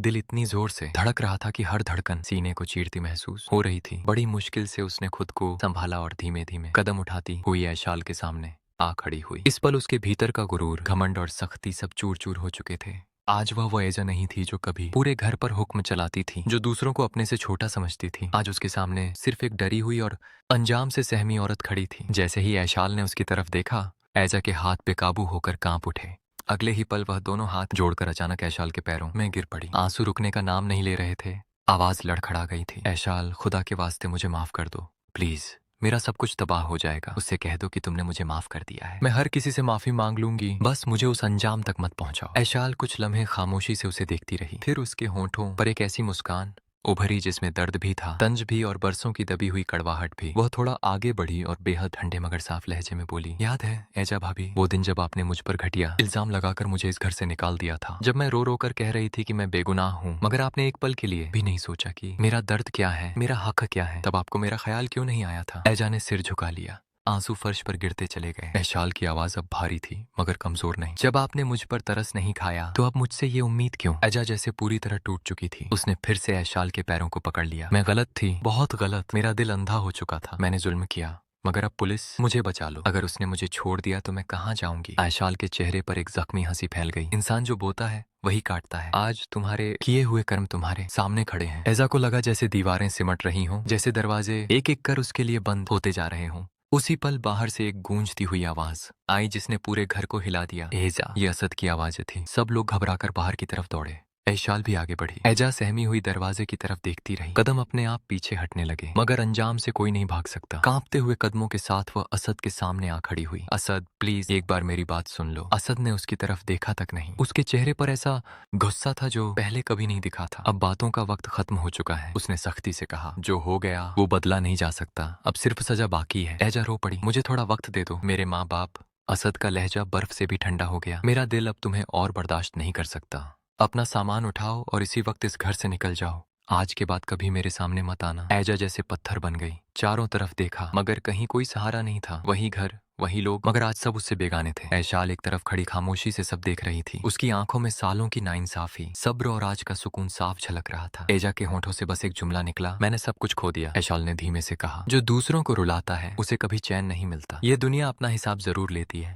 दिल इतनी जोर से धड़क रहा था कि हर धड़कन सीने को चीरती महसूस हो रही थी। बड़ी मुश्किल से उसने खुद को संभाला और धीमे धीमे कदम उठाती हुई ऐशाल के सामने आ खड़ी हुई। इस पल उसके भीतर का गुरूर, घमंड और सख्ती सब चूर चूर हो चुके थे। आज वह वो एजा नहीं थी जो कभी पूरे घर पर हुक्म चलाती थी, जो दूसरों को अपने से छोटा समझती थी। आज उसके सामने सिर्फ एक डरी हुई और अंजाम से सहमी औरत खड़ी थी। जैसे ही ऐशाल ने उसकी तरफ देखा, ऐजा के हाथ बेकाबू होकर कांप उठे। अगले ही पल वह दोनों हाथ जोड़कर अचानक ऐशाल के पैरों में गिर पड़ी। आंसू रुकने का नाम नहीं ले रहे थे। आवाज लड़खड़ा गई थी। ऐशाल, खुदा के वास्ते मुझे माफ कर दो प्लीज। मेरा सब कुछ तबाह हो जाएगा। उससे कह दो कि तुमने मुझे माफ कर दिया है। मैं हर किसी से माफी मांग लूंगी, बस मुझे उस अंजाम तक मत पहुंचाओ। ऐशाल कुछ लम्हे खामोशी से उसे देखती रही। फिर उसके होंठों पर एक ऐसी मुस्कान उभरी जिसमें दर्द भी था, तंज भी और बरसों की दबी हुई कड़वाहट भी। वह थोड़ा आगे बढ़ी और बेहद ठंडे मगर साफ लहजे में बोली, याद है ऐजा भाभी, वो दिन जब आपने मुझ पर घटिया इल्जाम लगाकर मुझे इस घर से निकाल दिया था, जब मैं रो रो कर कह रही थी कि मैं बेगुनाह हूँ, मगर आपने एक पल के लिए भी नहीं सोचा कि मेरा दर्द क्या है, मेरा हक क्या है। तब आपको मेरा ख्याल क्यों नहीं आया था? ऐजा ने सिर झुका लिया। आंसू फर्श पर गिरते चले गए। ऐशाल की आवाज अब भारी थी मगर कमजोर नहीं। जब आपने मुझ पर तरस नहीं खाया तो अब मुझसे ये उम्मीद क्यों? ऐजा जैसे पूरी तरह टूट चुकी थी। उसने फिर से ऐशाल के पैरों को पकड़ लिया। मैं गलत थी, बहुत गलत। मेरा दिल अंधा हो चुका था। मैंने जुल्म किया, मगर अब पुलिस, मुझे बचा लो। अगर उसने मुझे छोड़ दिया तो मैं कहाँ जाऊंगी? ऐशाल के चेहरे पर एक जख्मी हंसी फैल गई। इंसान जो बोता है वही काटता है। आज तुम्हारे किए हुए कर्म तुम्हारे सामने खड़े हैं। ऐजा को लगा जैसे दीवारें सिमट रही हों, जैसे दरवाजे एक एक कर उसके लिए बंद होते जा रहे हों। उसी पल बाहर से एक गूंजती हुई आवाज आई जिसने पूरे घर को हिला दिया। एजा, ये असद की आवाजें थी। सब लोग घबराकर बाहर की तरफ दौड़े। ऐशाल भी आगे बढ़ी। ऐजा सहमी हुई दरवाजे की तरफ देखती रही। कदम अपने आप पीछे हटने लगे, मगर अंजाम से कोई नहीं भाग सकता। कांपते हुए कदमों के साथ वह असद के सामने आ खड़ी हुई। असद, प्लीज एक बार मेरी बात सुन लो। असद ने उसकी तरफ देखा तक नहीं। उसके चेहरे पर ऐसा गुस्सा था जो पहले कभी नहीं दिखा था। अब बातों का वक्त खत्म हो चुका है, उसने सख्ती से कहा। जो हो गया वो बदला नहीं जा सकता। अब सिर्फ सजा बाकी है। ऐजा रो पड़ी। मुझे थोड़ा वक्त दे दो मेरे माँ बाप। असद का लहजा बर्फ से भी ठंडा हो गया। मेरा दिल अब तुम्हें और बर्दाश्त नहीं कर सकता। अपना सामान उठाओ और इसी वक्त इस घर से निकल जाओ। आज के बाद कभी मेरे सामने मत आना। ऐजा जैसे पत्थर बन गई। चारों तरफ देखा मगर कहीं कोई सहारा नहीं था। वही घर, वही लोग, मगर आज सब उससे बेगाने थे। ऐशाल एक तरफ खड़ी खामोशी से सब देख रही थी। उसकी आंखों में सालों की नाइंसाफी, सब्र और आज का सुकून साफ झलक रहा था। ऐजा के होंठों से बस एक जुमला निकला, मैंने सब कुछ खो दिया। ऐशाल ने धीमे से कहा, जो दूसरों को रुलाता है उसे कभी चैन नहीं मिलता। ये दुनिया अपना हिसाब जरूर लेती है।